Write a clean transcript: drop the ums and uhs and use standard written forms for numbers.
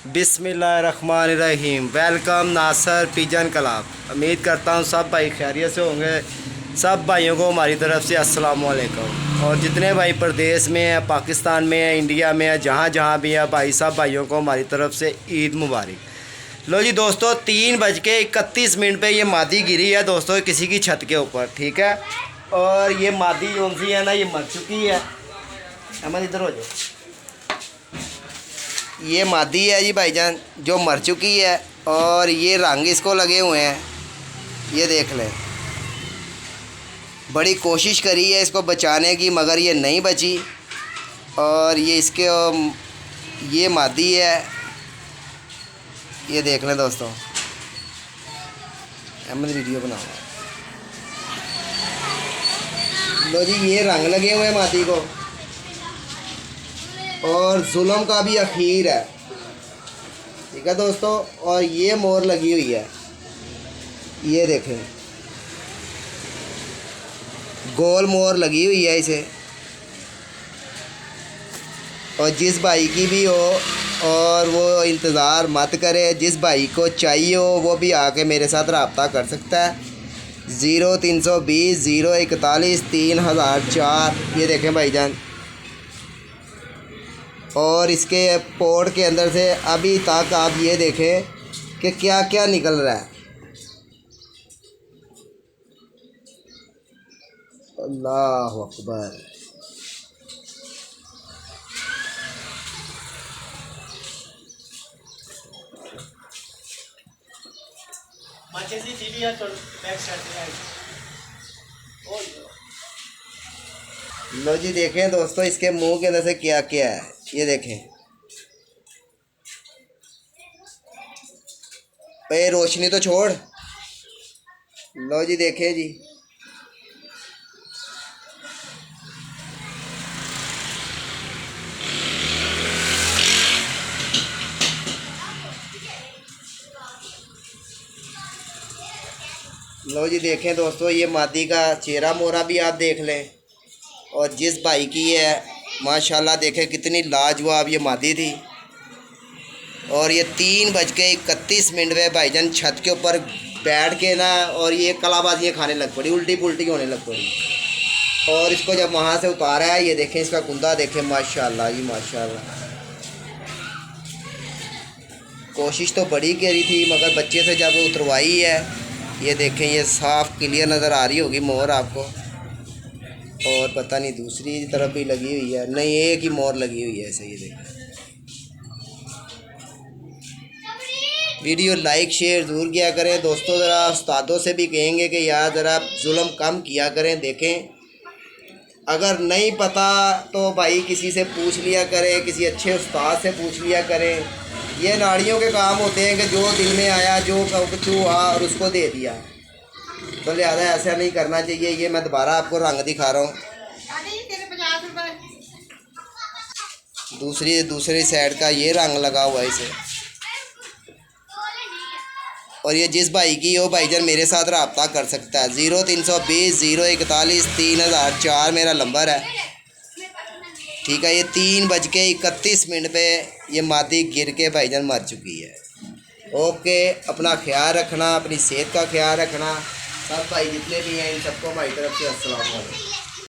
बिस्मिल्लाहिर्रहमानिर्रहीम। वेलकम नासर pigeon club. उम्मीद करता हूँ सब भाई खैरियत से होंगे। सब भाइयों को हमारी तरफ से अस्सलाम वालेकुम। और जितने भाई प्रदेश में हैं, पाकिस्तान में हैं, इंडिया में हैं, जहाँ जहाँ भी है भाई, सब भाइयों को हमारी तरफ से ईद मुबारक। लो जी दोस्तों, 3:31 पे ये मादी गिरी है दोस्तों किसी की छत के ऊपर, ठीक है। और ये मादी जो सी है ना, ये मर चुकी है। अमन इधर हो जाओ। ये मादी है जी भाईजान, जो मर चुकी है। और ये रंग इसको लगे हुए हैं, ये देख लें। बड़ी कोशिश करी है इसको बचाने की, मगर ये नहीं बची। और ये इसके ये मादी है, ये देख लें दोस्तों। अहमद वीडियो बनाओ। लो जी, ये रंग लगे हुए हैं मादी को। और जुल्म का भी अखीर है, ठीक है दोस्तों। और ये मोर लगी हुई है, ये देखें, गोल मोर लगी हुई है इसे। और जिस भाई की भी हो और वो इंतज़ार मत करे, जिस भाई को चाहिए हो वो भी आके मेरे साथ रब्ता कर सकता है। 0320 041 3004। ये देखें भाईजान। और इसके पोर्ट के अंदर से अभी तक आप ये देखें कि क्या क्या निकल रहा है। अल्लाह अकबर। लो जी देखें दोस्तों, इसके मुंह के अंदर से क्या क्या है, ये देखें। पे रोशनी तो छोड़। लो जी देखें जी। लो जी देखें दोस्तों, ये मादी का चेहरा मोरा भी आप देख लें। और जिस भाई की है माशाल्लाह, देखें कितनी लाजवाब ये मादी थी। और ये 3:31 पे भाईजान छत के ऊपर बैठ के ना, और ये कलाबाजियाँ खाने लग पड़ी, उल्टी पुल्टी होने लग पड़ी। और इसको जब वहाँ से उतारा है, ये देखें इसका कुंदा देखें, माशाल्लाह जी माशाल्लाह। कोशिश तो बड़ी करी थी, मगर बच्चे से जब उतरवाई है, ये देखें, ये साफ़ क्लियर नज़र आ रही होगी मोर आपको। और पता नहीं दूसरी तरफ भी लगी हुई है, नहीं एक ही मोर लगी हुई है ऐसे, ये देखें। वीडियो लाइक शेयर ज़रूर किया करें दोस्तों। ज़रा उस्तादों से भी कहेंगे कि यार ज़रा जुल्म कम किया करें। देखें, अगर नहीं पता तो भाई किसी से पूछ लिया करें, किसी अच्छे उस्ताद से पूछ लिया करें। ये नाड़ियों के काम होते हैं कि जो दिल में आया, जो कुछ हुआ और उसको दे दिया, तो लिहाजा ऐसा नहीं करना चाहिए। ये मैं दोबारा आपको रंग दिखा रहा हूँ, दूसरी साइड का ये रंग लगा हुआ है इसे। और ये जिस भाई की हो भाईजान मेरे साथ रब्ता कर सकता है। 0320 041 3004 मेरा नंबर है, ठीक है। ये 3:31 पे ये मादी गिर के भाईजान मर चुकी है। ओके, अपना ख्याल रखना, अपनी सेहत का ख्याल रखना। सब भाई जितने भी हैं इन सबको हमारी तरफ से अस्सलाम वालेकुम।